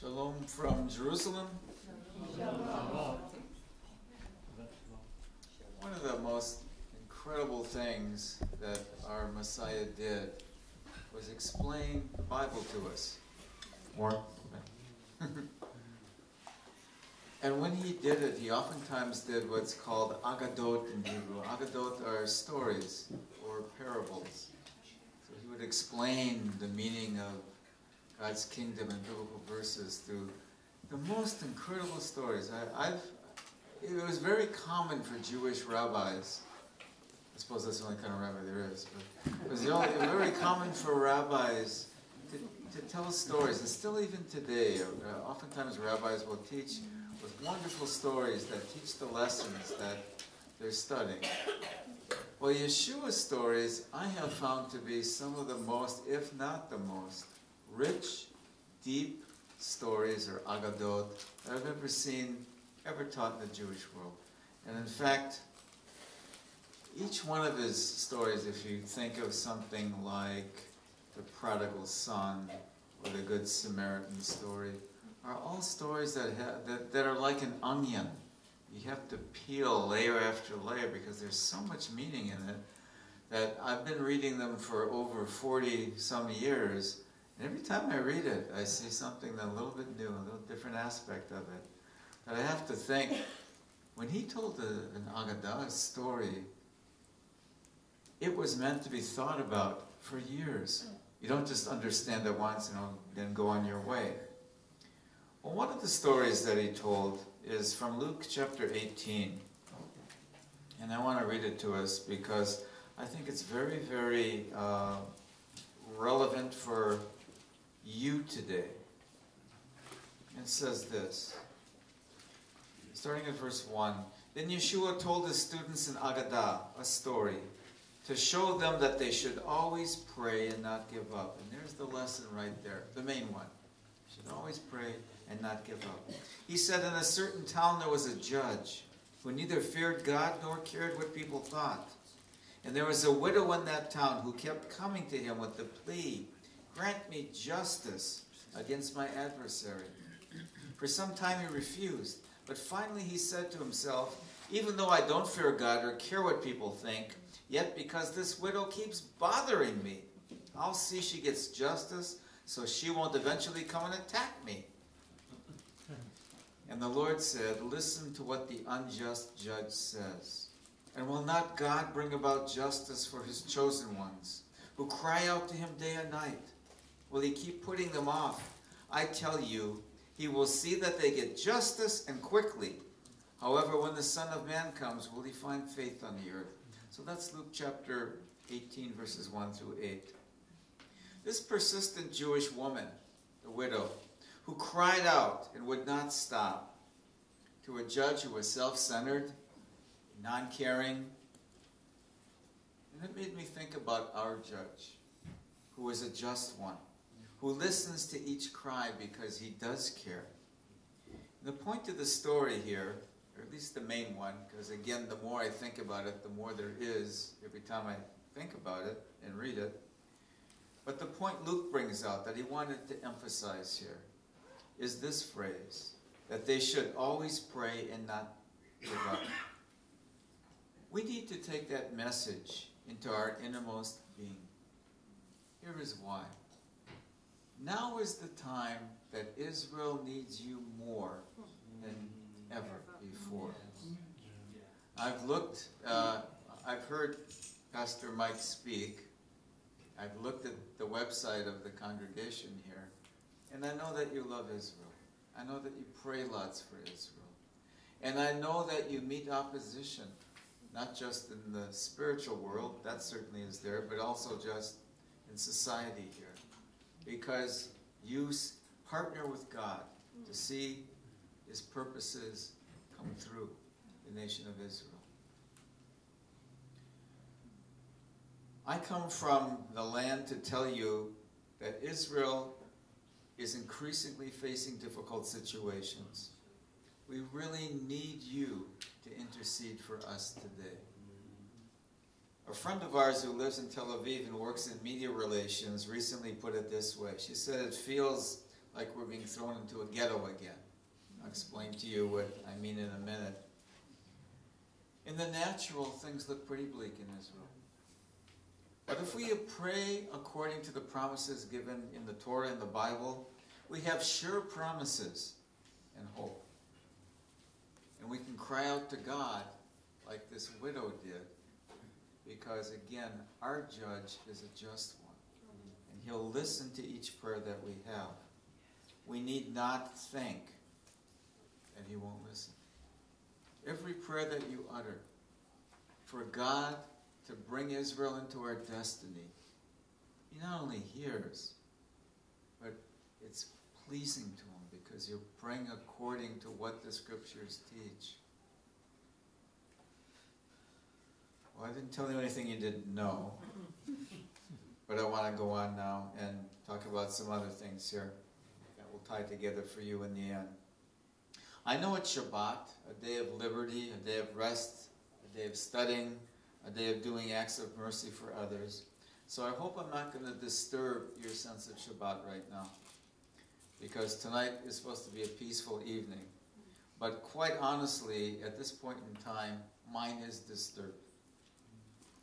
Shalom from Jerusalem. One of the most incredible things that our Messiah did was explain the Bible to us. More. And when he did it, he oftentimes did what's called agadot in Hebrew. Agadot are stories or parables. So he would explain the meaning of God's kingdom in biblical verses through the most incredible stories. It was very common for Jewish rabbis. I suppose that's the only kind of rabbi there is. But it was very common for rabbis to tell stories. And still even today, oftentimes rabbis will teach with wonderful stories that teach the lessons that they're studying. Well, Yeshua's stories I have found to be some of the most, if not the most, rich, deep stories or agadot that I've ever taught in the Jewish world. And in fact, each one of his stories, if you think of something like the prodigal son or the Good Samaritan story, are all stories that are like an onion. You have to peel layer after layer because there's so much meaning in it that I've been reading them for over 40-some years. And every time I read it, I see something a little bit new, a little different aspect of it. But I have to think, when he told an Agadah story, it was meant to be thought about for years. You don't just understand it once and then go on your way. Well, one of the stories that he told is from Luke chapter 18. And I want to read it to us because I think it's very, very relevant for you today. It says this, starting at verse 1. Then Yeshua told his students in Agadah a story to show them that they should always pray and not give up. And there's the lesson right there, the main one. You should always pray and not give up. He said, in a certain town there was a judge who neither feared God nor cared what people thought. And there was a widow in that town who kept coming to him with the plea, grant me justice against my adversary. For some time he refused, but finally he said to himself, even though I don't fear God or care what people think, yet because this widow keeps bothering me, I'll see she gets justice so she won't eventually come and attack me. And the Lord said, listen to what the unjust judge says. And will not God bring about justice for his chosen ones, who cry out to him day and night? Will he keep putting them off? I tell you, he will see that they get justice and quickly. However, when the Son of Man comes, will he find faith on the earth? So that's Luke chapter 18, verses 1 through 8. This persistent Jewish woman, the widow, who cried out and would not stop, to a judge who was self-centered, non-caring. And it made me think about our judge, who is a just one, who listens to each cry because he does care. And the point of the story here, or at least the main one, because again, the more I think about it, the more there is every time I think about it and read it. But the point Luke brings out that he wanted to emphasize here is this phrase, that they should always pray and not give up. We need to take that message into our innermost being. Here is why. Now is the time that Israel needs you more than ever before. I've heard Pastor Mike speak. I've looked at the website of the congregation here, and I know that you love Israel. I know that you pray lots for Israel. And I know that you meet opposition, not just in the spiritual world, that certainly is there, but also just in society here. Because you partner with God to see his purposes come through the nation of Israel. I come from the land to tell you that Israel is increasingly facing difficult situations. We really need you to intercede for us today. A friend of ours who lives in Tel Aviv and works in media relations recently put it this way. She said it feels like we're being thrown into a ghetto again. I'll explain to you what I mean in a minute. In the natural, things look pretty bleak in Israel. But if we pray according to the promises given in the Torah and the Bible, we have sure promises and hope. And we can cry out to God like this widow did, because again, our judge is a just one. And he'll listen to each prayer that we have. We need not think, and he won't listen. Every prayer that you utter for God to bring Israel into our destiny, he not only hears, but it's pleasing to him because you're praying according to what the scriptures teach. Well, I didn't tell you anything you didn't know, but I want to go on now and talk about some other things here that will tie together for you in the end. I know it's Shabbat, a day of liberty, a day of rest, a day of studying, a day of doing acts of mercy for others. So I hope I'm not going to disturb your sense of Shabbat right now, because tonight is supposed to be a peaceful evening. But quite honestly, at this point in time, mine is disturbed.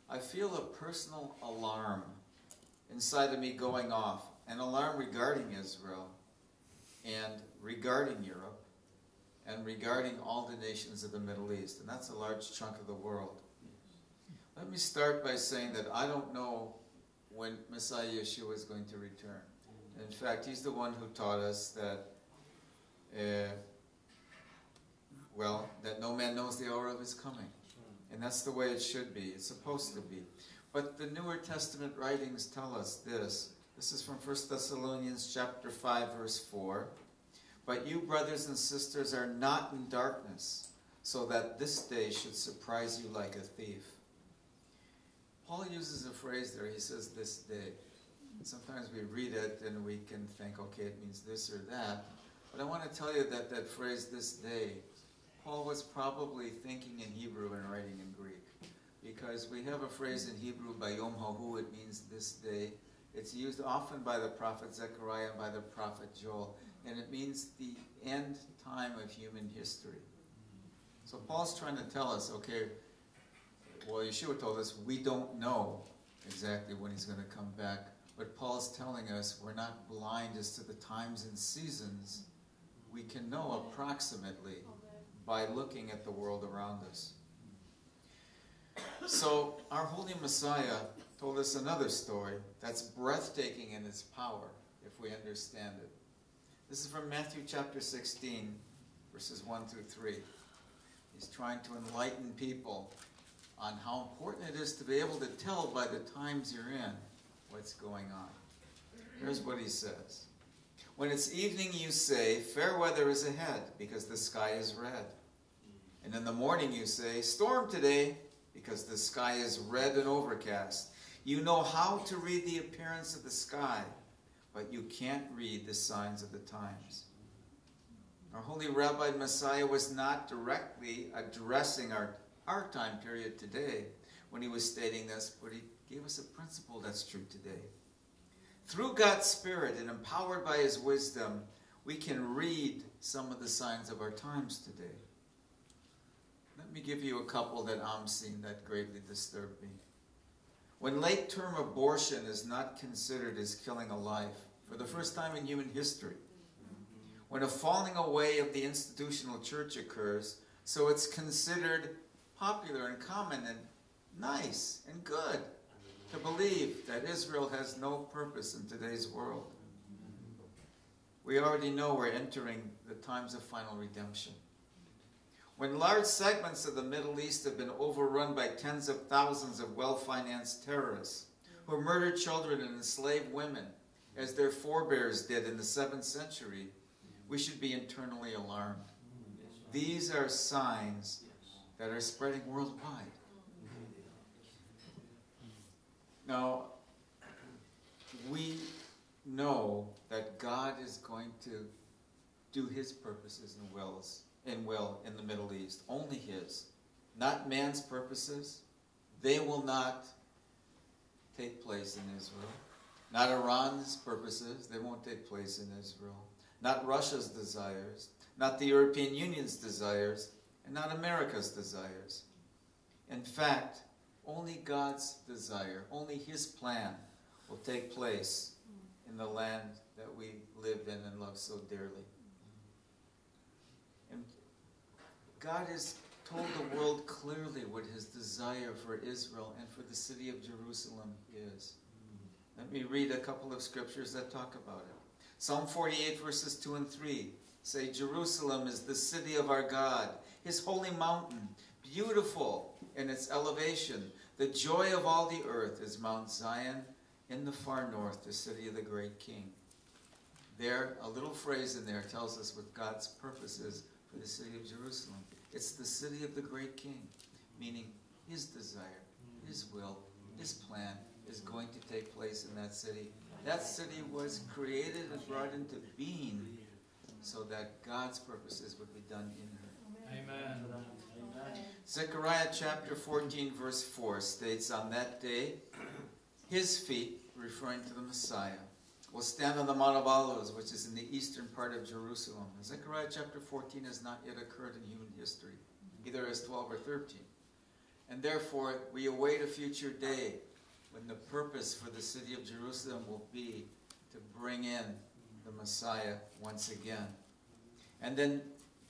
I feel a personal alarm inside of me going off, an alarm regarding Israel and regarding Europe and regarding all the nations of the Middle East, and that's a large chunk of the world. Let me start by saying that I don't know when Messiah Yeshua is going to return. In fact, he's the one who taught us that, that no man knows the hour of his coming. And that's the way it should be. It's supposed to be. But the Newer Testament writings tell us this. This is from 1 Thessalonians chapter 5, verse 4. But you, brothers and sisters, are not in darkness, so that this day should surprise you like a thief. Paul uses a phrase there. He says, this day. And sometimes we read it and we can think, okay, it means this or that. But I want to tell you that that phrase, this day, Paul was probably thinking in Hebrew and writing in Greek. Because we have a phrase in Hebrew, Bayom Hahu, it means this day. It's used often by the prophet Zechariah and by the prophet Joel. And it means the end time of human history. So Paul's trying to tell us, okay, well, Yeshua told us we don't know exactly when he's going to come back. But Paul's telling us we're not blind as to the times and seasons. We can know approximately by looking at the world around us. So our Holy Messiah told us another story that's breathtaking in its power, if we understand it. This is from Matthew chapter 16, verses 1 through 3. He's trying to enlighten people on how important it is to be able to tell by the times you're in what's going on. Here's what he says. When it's evening, you say, fair weather is ahead, because the sky is red. And in the morning you say, storm today, because the sky is red and overcast. You know how to read the appearance of the sky, but you can't read the signs of the times. Our Holy Rabbi Messiah was not directly addressing our time period today when he was stating this, but he gave us a principle that's true today. Through God's Spirit and empowered by his wisdom, we can read some of the signs of our times today. Let me give you a couple that I'm seeing that greatly disturb me. When late-term abortion is not considered as killing a life, for the first time in human history, when a falling away of the institutional church occurs, so it's considered popular and common and nice and good to believe that Israel has no purpose in today's world. We already know we're entering the times of final redemption. When large segments of the Middle East have been overrun by tens of thousands of well-financed terrorists who murder children and enslave women, as their forebears did in the 7th century, we should be internally alarmed. These are signs that are spreading worldwide. Now, we know that God is going to do his purposes and will in the Middle East. Only his. Not man's purposes. They will not take place in Israel. Not Iran's purposes, they won't take place in Israel. Not Russia's desires, not the European Union's desires, and not America's desires. In fact, only God's desire, only His plan will take place in the land that we live in and love so dearly. And God has told the world clearly what His desire for Israel and for the city of Jerusalem is. Let me read a couple of scriptures that talk about it. Psalm 48 verses 2 and 3 say, Jerusalem is the city of our God, His holy mountain, beautiful in its elevation. The joy of all the earth is Mount Zion in the far north, the city of the great King. There, a little phrase in there tells us what God's purpose is for the city of Jerusalem. It's the city of the great King, meaning His desire, His will, His plan is going to take place in that city. That city was created and brought into being so that God's purposes would be done in her. Amen. Zechariah chapter 14 verse 4 states, on that day, His feet, referring to the Messiah, will stand on the Mount of Olives, which is in the eastern part of Jerusalem. Zechariah chapter 14 has not yet occurred in human history, either as 12 or 13. And therefore, we await a future day when the purpose for the city of Jerusalem will be to bring in the Messiah once again. And then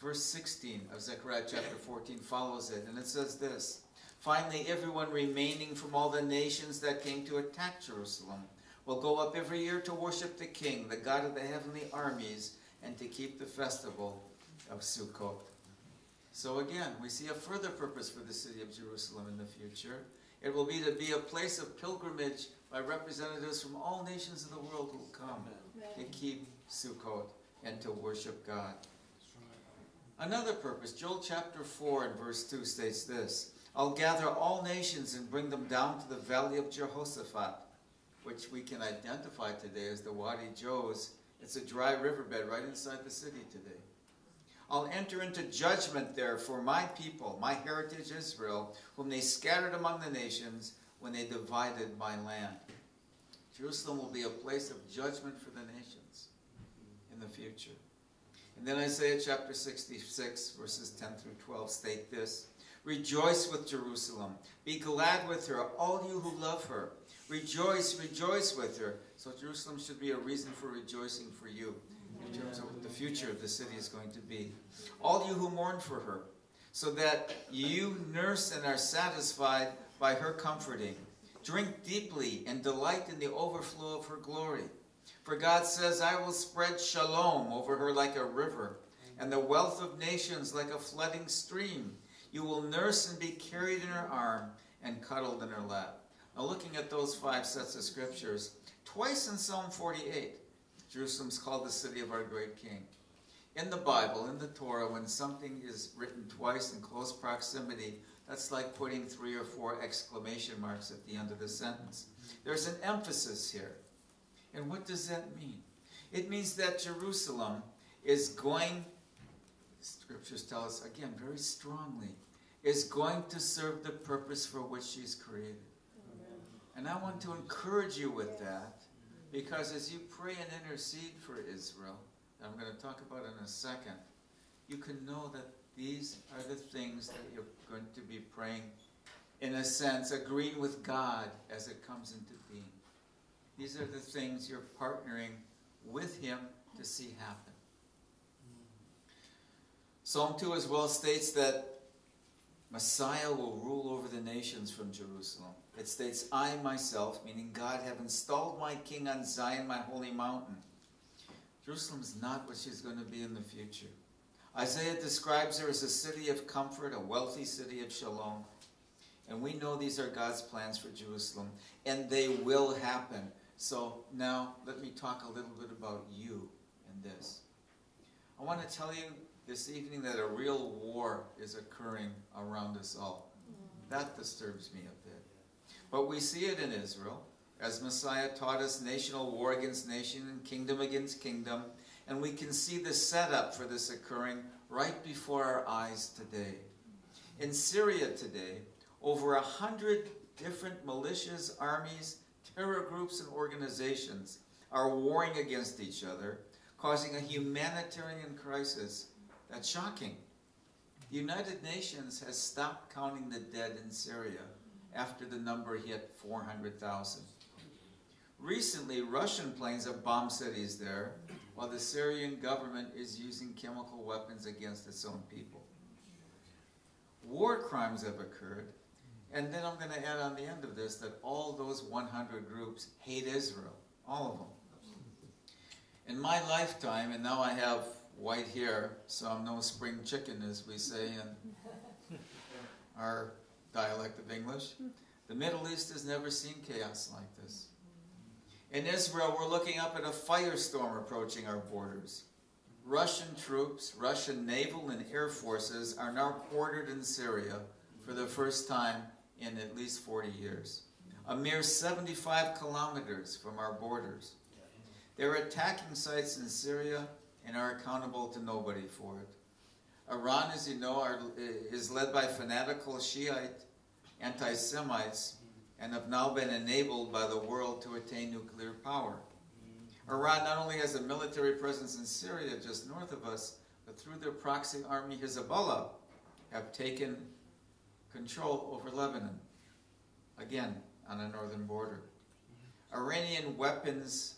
verse 16 of Zechariah chapter 14 follows it, and it says this, finally, everyone remaining from all the nations that came to attack Jerusalem will go up every year to worship the King, the God of the heavenly armies, and to keep the festival of Sukkot. So again, we see a further purpose for the city of Jerusalem in the future. It will be to be a place of pilgrimage by representatives from all nations of the world who will come to keep Sukkot and to worship God. Another purpose, Joel chapter 4 and verse 2 states this, I'll gather all nations and bring them down to the valley of Jehoshaphat, which we can identify today as the Wadi Joz. It's a dry riverbed right inside the city today. I'll enter into judgment there for my people, my heritage Israel, whom they scattered among the nations when they divided my land. Jerusalem will be a place of judgment for the nations in the future. And then Isaiah chapter 66, verses 10 through 12 state this, rejoice with Jerusalem, be glad with her, all you who love her. Rejoice, rejoice with her. So Jerusalem should be a reason for rejoicing for you in terms of what the future of the city is going to be. All you who mourn for her, so that you nurse and are satisfied by her comforting. Drink deeply and delight in the overflow of her glory. For God says, I will spread shalom over her like a river, and the wealth of nations like a flooding stream. You will nurse and be carried in her arm and cuddled in her lap. Now looking at those 5 sets of scriptures, twice in Psalm 48, Jerusalem's called the city of our great King. In the Bible, in the Torah, when something is written twice in close proximity, that's like putting 3 or 4 exclamation marks at the end of the sentence. There's an emphasis here. And what does that mean? It means that Jerusalem is going, scriptures tell us again very strongly, is going to serve the purpose for which she's created. And I want to encourage you with that, because as you pray and intercede for Israel, that I'm going to talk about in a second, you can know that these are the things that you're going to be praying, in a sense, agreeing with God as it comes into being. These are the things you're partnering with Him to see happen. Psalm 2 as well states that Messiah will rule over the nations from Jerusalem. It states, I myself, meaning God, have installed my king on Zion, my holy mountain. Jerusalem's not what she's going to be in the future. Isaiah describes her as a city of comfort, a wealthy city of shalom. And we know these are God's plans for Jerusalem, and they will happen. So now let me talk a little bit about you in this. I want to tell you this evening that a real war is occurring around us all. That disturbs me a bit. But we see it in Israel, as Messiah taught us, national war against nation and kingdom against kingdom. And we can see the setup for this occurring right before our eyes today. In Syria today, over 100 different militias, armies, terror groups and organizations are warring against each other, causing a humanitarian crisis that's shocking. The United Nations has stopped counting the dead in Syria after the number hit 400,000. Recently, Russian planes have bombed cities there, while the Syrian government is using chemical weapons against its own people. War crimes have occurred, and then I'm going to add on the end of this that all those 100 groups hate Israel, all of them. In my lifetime, and now I have white hair, so I'm no spring chicken, as we say in our dialect of English. The Middle East has never seen chaos like this. In Israel, we're looking up at a firestorm approaching our borders. Russian troops, Russian naval and air forces are now quartered in Syria for the first time in at least 40 years. A mere 75 kilometers from our borders. They're attacking sites in Syria and are accountable to nobody for it. Iran, as you know, is led by fanatical Shiite anti-Semites and have now been enabled by the world to attain nuclear power. Iran not only has a military presence in Syria just north of us, but through their proxy army Hezbollah have taken control over Lebanon, again on the northern border. Iranian weapons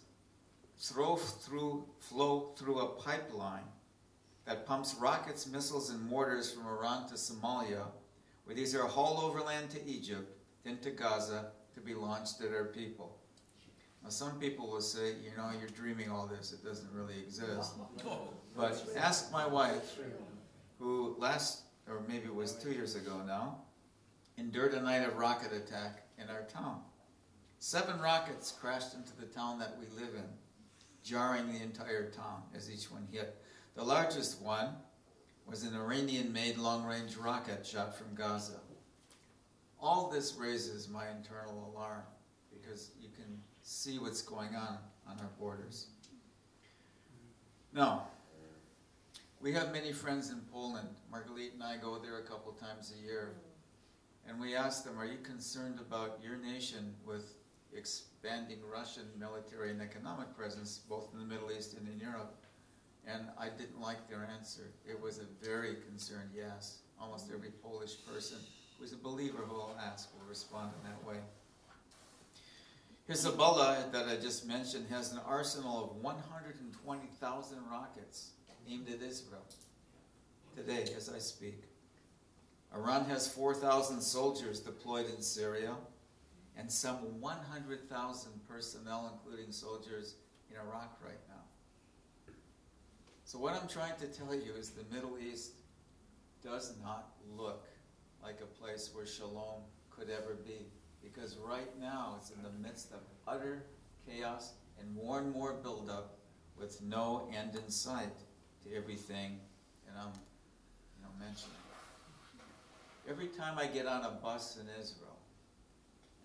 flow through a pipeline that pumps rockets, missiles, and mortars from Iran to Somalia, where these are hauled overland to Egypt, then to Gaza, to be launched at our people. Now some people will say, you know, you're dreaming all this, it doesn't really exist. But ask my wife, who or maybe it was 2 years ago now, endured a night of rocket attack in our town. 7 rockets crashed into the town that we live in, jarring the entire town as each one hit. The largest one was an Iranian-made long-range rocket shot from Gaza. All this raises my internal alarm because you can see what's going on our borders. Now, we have many friends in Poland. Marguerite and I go there a couple times a year. And we ask them, are you concerned about your nation with expanding Russian military and economic presence, both in the Middle East and in Europe? And I didn't like their answer. It was a very concerned yes. Almost every Polish person who's a believer who will ask will respond in that way. Hezbollah, that I just mentioned, has an arsenal of 120,000 rockets aimed at Israel today as I speak. Iran has 4,000 soldiers deployed in Syria and some 100,000 personnel, including soldiers, in Iraq right now. So what I'm trying to tell you is the Middle East does not look like a place where shalom could ever be. Because right now it's in the midst of utter chaos and more buildup with no end in sight to everything that I'm mentioning. Every time I get on a bus in Israel,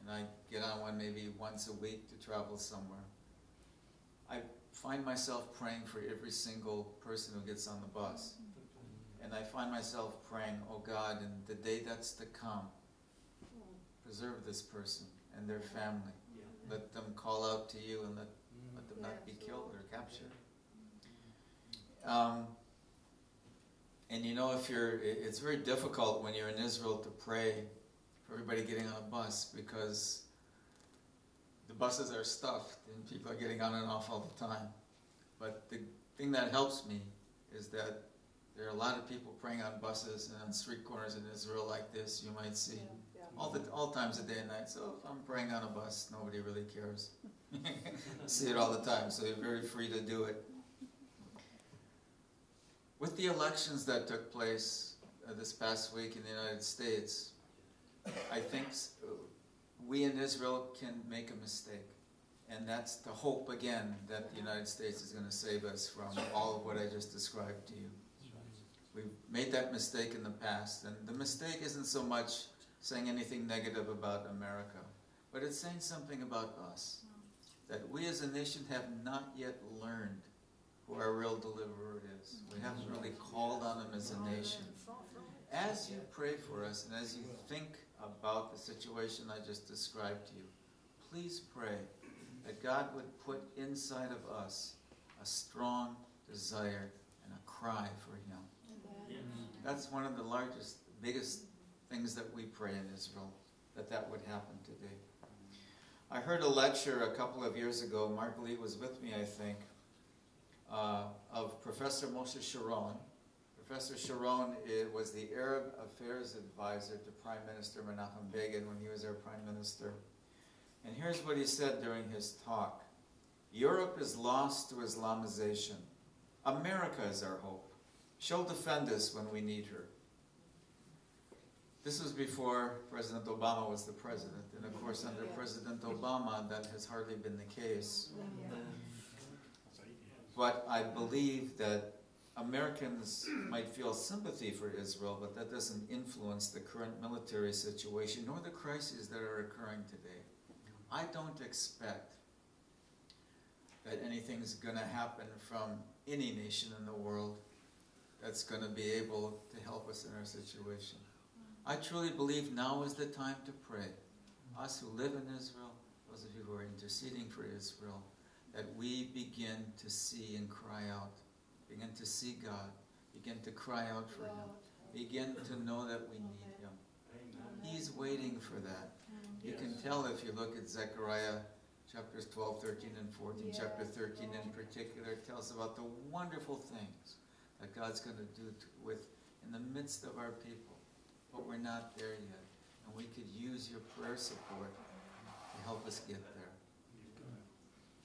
and I get on one maybe once a week to travel somewhere, I find myself praying for every single person who gets on the bus. And I find myself praying, oh God, in the day that's to come, preserve this person and their family. Let them call out to you and let them not be killed or captured. And you know, it's very difficult when you're in Israel to pray for everybody getting on a bus because the buses are stuffed and people are getting on and off all the time. But the thing that helps me is that there are a lot of people praying on buses and on street corners in Israel like this, you might see. All times of day and night. So if I'm praying on a bus, nobody really cares. I see it all the time, so you're very free to do it. With the elections that took place this past week in the United States, I think we in Israel can make a mistake. And that's the hope, again, that the United States is going to save us from all of what I just described to you. We've made that mistake in the past, and the mistake isn't so much saying anything negative about America, but it's saying something about us, that we as a nation have not yet learned who our real deliverer is. We haven't really called on him as a nation. As you pray for us and as you think about the situation I just described to you, please pray that God would put inside of us a strong desire and a cry for Him. Yes. That's one of the largest, biggest things that we pray in Israel, that would happen today. I heard a lecture a couple of years ago, Mark Lee was with me, I think, of Professor Moshe Sharon. Professor Sharon was the Arab Affairs Advisor to Prime Minister Menachem Begin when he was our Prime Minister. And here's what he said during his talk. Europe is lost to Islamization. America is our hope. She'll defend us when we need her. This was before President Obama was the president. And of course, under President Obama, that has hardly been the case. But I believe that Americans might feel sympathy for Israel, but that doesn't influence the current military situation nor the crises that are occurring today. I don't expect that anything's going to happen from any nation in the world that's going to be able to help us in our situation. I truly believe now is the time to pray. Us who live in Israel, those of you who are interceding for Israel, that we begin to see and cry out, begin to see God, begin to cry out for Him, begin to know that we need Him. He's waiting for that. You can tell if you look at Zechariah chapters 12, 13, and 14. Chapter 13 in particular tells about the wonderful things that God's going to do in the midst of our people. But we're not there yet. And we could use your prayer support to help us get there.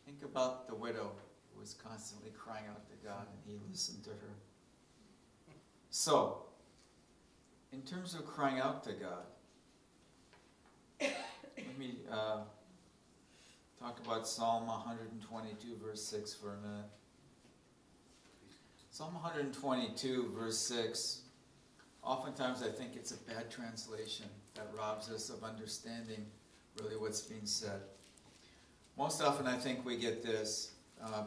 Think about the widow who was constantly crying out to God, and He listened to her. So, in terms of crying out to God, let me talk about Psalm 122, verse 6 for a minute. Psalm 122, verse 6, oftentimes I think it's a bad translation that robs us of understanding really what's being said. Most often I think we get this,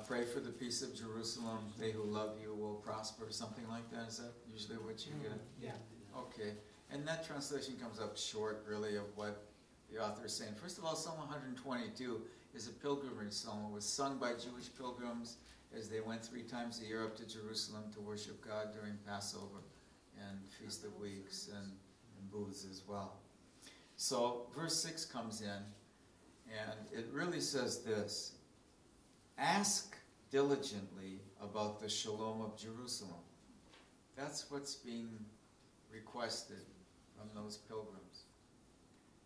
pray for the peace of Jerusalem, they who love you will prosper, something like that. Is that usually what you get? Yeah. Okay. And that translation comes up short, really, of what the author is saying. First of all, Psalm 122 is a pilgrimage psalm. It was sung by Jewish pilgrims as they went 3 times a year up to Jerusalem to worship God during Passover and Feast of Weeks and booths as well. So verse 6 comes in, and it really says this: ask diligently about the shalom of Jerusalem. That's what's being requested from those pilgrims.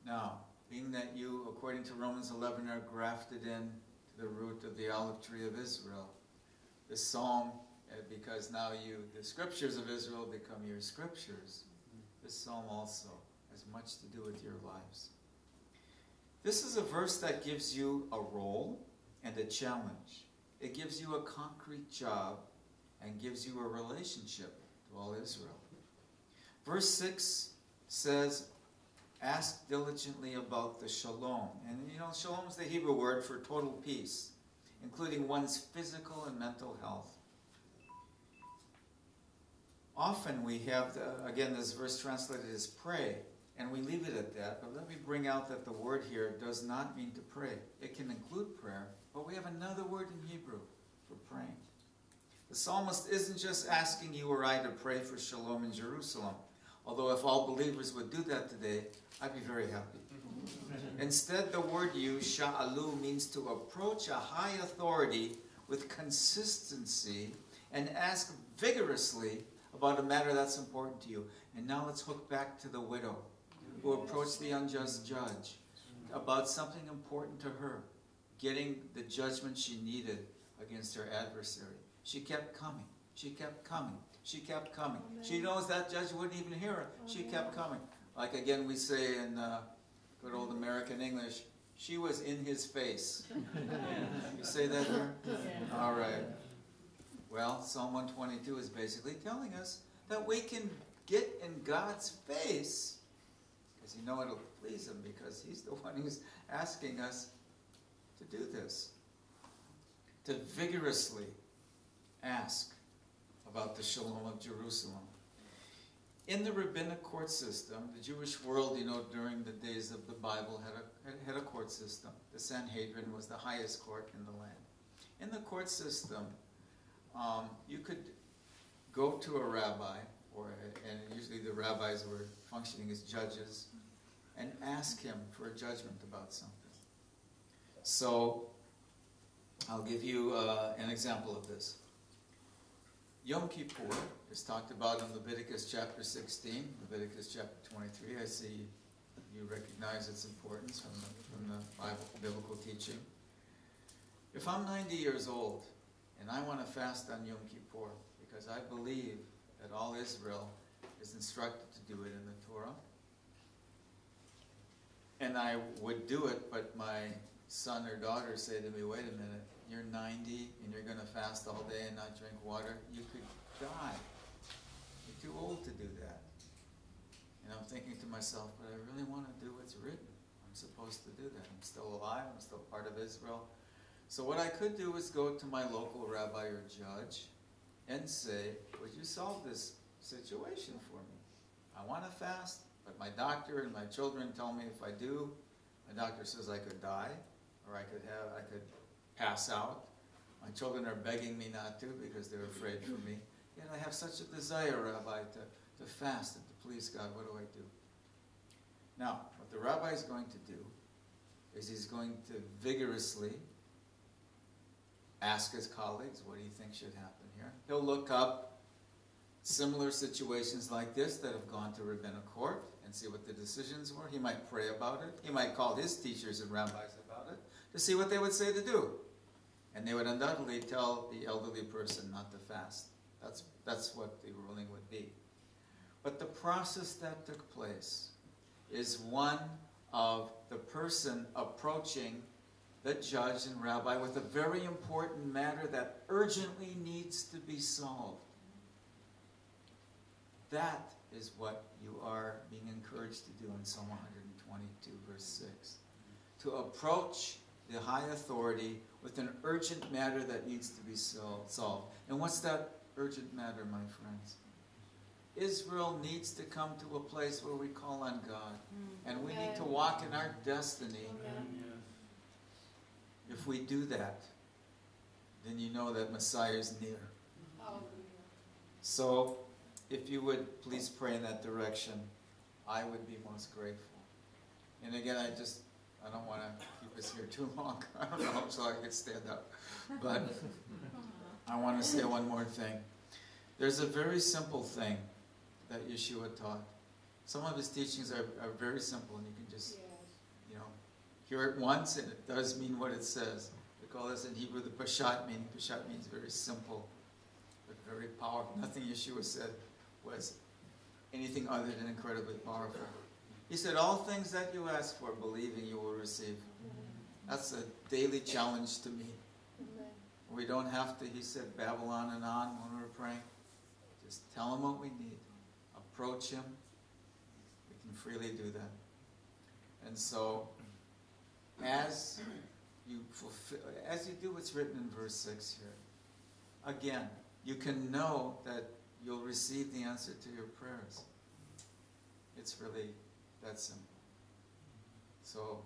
Now, being that you, according to Romans 11, are grafted in to the root of the olive tree of Israel, this psalm, because now the scriptures of Israel become your scriptures, this psalm also has much to do with your lives. This is a verse that gives you a role and a challenge. It gives you a concrete job and gives you a relationship to all Israel. Verse 6 says, ask diligently about the shalom. And you know, shalom is the Hebrew word for total peace, including one's physical and mental health. Often we have, again, this verse translated as pray, and we leave it at that. But let me bring out that the word here does not mean to pray. It can include prayer, but we have another word in Hebrew for praying. The psalmist isn't just asking you or I to pray for shalom in Jerusalem, although if all believers would do that today, I'd be very happy. Instead, the word used, sha'alu, means to approach a high authority with consistency and ask vigorously about a matter that's important to you. And now let's hook back to the widow who approached the unjust judge about something important to her, getting the judgment she needed against her adversary. She kept coming. She kept coming. She kept coming. She knows that judge wouldn't even hear her. She kept coming. Like again we say in good old American English, she was in his face. You say that here? All right. Well, Psalm 122 is basically telling us that we can get in God's face, because you know it'll please Him, because He's the one who's asking us to do this. To vigorously ask about the shalom of Jerusalem. in the rabbinic court system, the Jewish world, during the days of the Bible had a court system. The Sanhedrin was the highest court in the land. In the court system, you could go to a rabbi, and usually the rabbis were functioning as judges, and ask him for a judgment about something. So, I'll give you an example of this. Yom Kippur is talked about in Leviticus chapter 16, Leviticus chapter 23. I see you recognize its importance from the Bible, biblical teaching. If I'm 90 years old and I want to fast on Yom Kippur because I believe that all Israel is instructed to do it in the Torah, and I would do it, but my son or daughter say to me, wait a minute, you're 90 and you're going to fast all day and not drink water, you could die. You're too old to do that. And I'm thinking to myself, but I really want to do what's written. I'm supposed to do that. I'm still alive. I'm still part of Israel. So what I could do is go to my local rabbi or judge and say, would you solve this situation for me? I want to fast, but my doctor and my children tell me if I do, my doctor says I could die, or I could pass out. My children are begging me not to because they're afraid for me. Yet I have such a desire, Rabbi, to fast and to please God. What do I do? Now, what the rabbi is going to do is he's going to vigorously ask his colleagues, what do you think should happen here? He'll look up similar situations like this that have gone to rabbinic court and see what the decisions were. He might pray about it. He might call his teachers and rabbis about it to see what they would say to do. And they would undoubtedly tell the elderly person not to fast. That's what the ruling would be. But the process that took place is one of the person approaching the judge and rabbi with a very important matter that urgently needs to be solved. That is what you are being encouraged to do in Psalm 122, verse 6. To approach the high authority with an urgent matter that needs to be solved. And what's that urgent matter, my friends? Israel needs to come to a place where we call on God. And we need to walk in our destiny. If we do that, then you know that Messiah is near. So, if you would please pray in that direction, I would be most grateful. And again, I don't want to keep us here too long. I don't know, so I could stand up. But I want to say one more thing. There's a very simple thing that Yeshua taught. Some of his teachings are very simple, and you can just, hear it once, and it does mean what it says. We call this in Hebrew the Pashat meaning. Pashat means very simple, but very powerful. Nothing Yeshua said was anything other than incredibly powerful. He said, all things that you ask for, believing you will receive. That's a daily challenge to me. We don't have to, he said, babble on and on when we're praying. Just tell him what we need. Approach him. We can freely do that. And so, as you do what's written in verse 6 here, again, you can know that you'll receive the answer to your prayers. It's really that simple. So,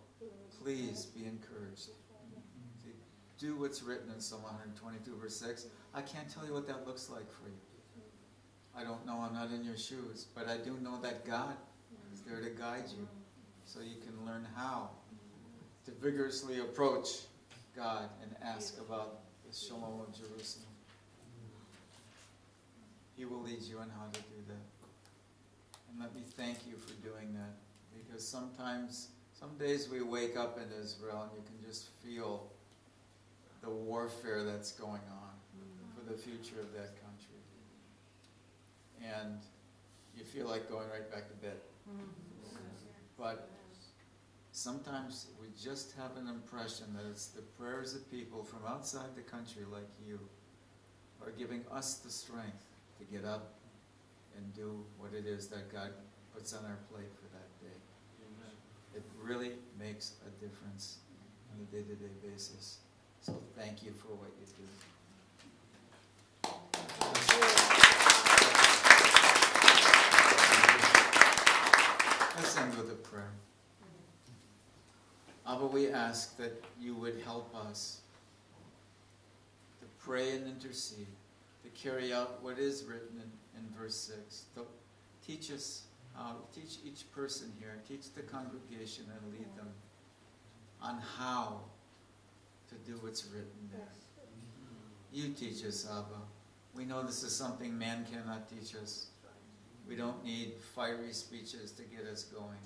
please be encouraged. Do what's written in Psalm 122, verse 6. I can't tell you what that looks like for you. I don't know, I'm not in your shoes, but I do know that God is there to guide you so you can learn how to vigorously approach God and ask about the Shalom of Jerusalem. He will lead you on how to do that. And let me thank you for doing that, because some days we wake up in Israel and you can just feel the warfare that's going on for the future of that country. And you feel like going right back to bed. But sometimes we just have an impression that it's the prayers of people from outside the country like you are giving us the strength to get up and do what it is that God puts on our plate for that day. It really makes a difference on a day-to-day basis. So thank you for what you do. Abba, we ask that you would help us to pray and intercede, to carry out what is written in verse 6. Teach us how, teach each person here, teach the congregation and lead them on how to do what's written there. You teach us, Abba. We know this is something man cannot teach us. We don't need fiery speeches to get us going.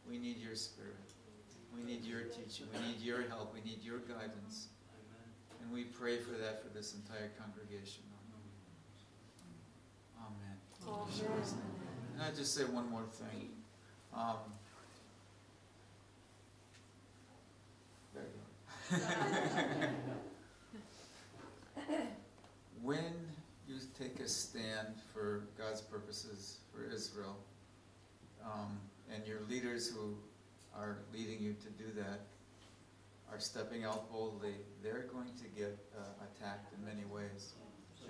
We need your Spirit. We need your teaching. We need your help. We need your guidance. And we pray for that for this entire congregation. Amen. Amen. And I just say one more thing. There you go. When you take a stand for God's purposes for Israel, and your leaders who are leading you to do that are stepping out boldly, they're going to get attacked in many ways.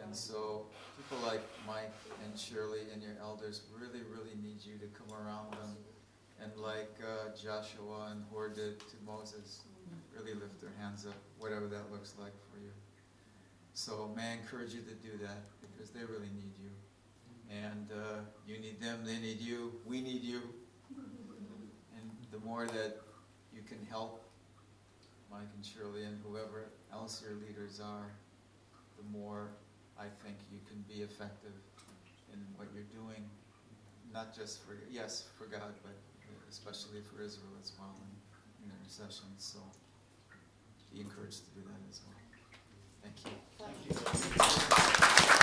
And so people like Mike and Shirley and your elders really, really need you to come around them. And like Joshua and Hor did to Moses, really lift their hands up, whatever that looks like for you. So may I encourage you to do that, because they really need you. And you need them, they need you, we need you. And the more that you can help Mike and Shirley and whoever else your leaders are, the more I think you can be effective in what you're doing, not just for, yes, for God, but especially for Israel as well in intercession. So be encouraged to do that as well. Thank you. Thank you.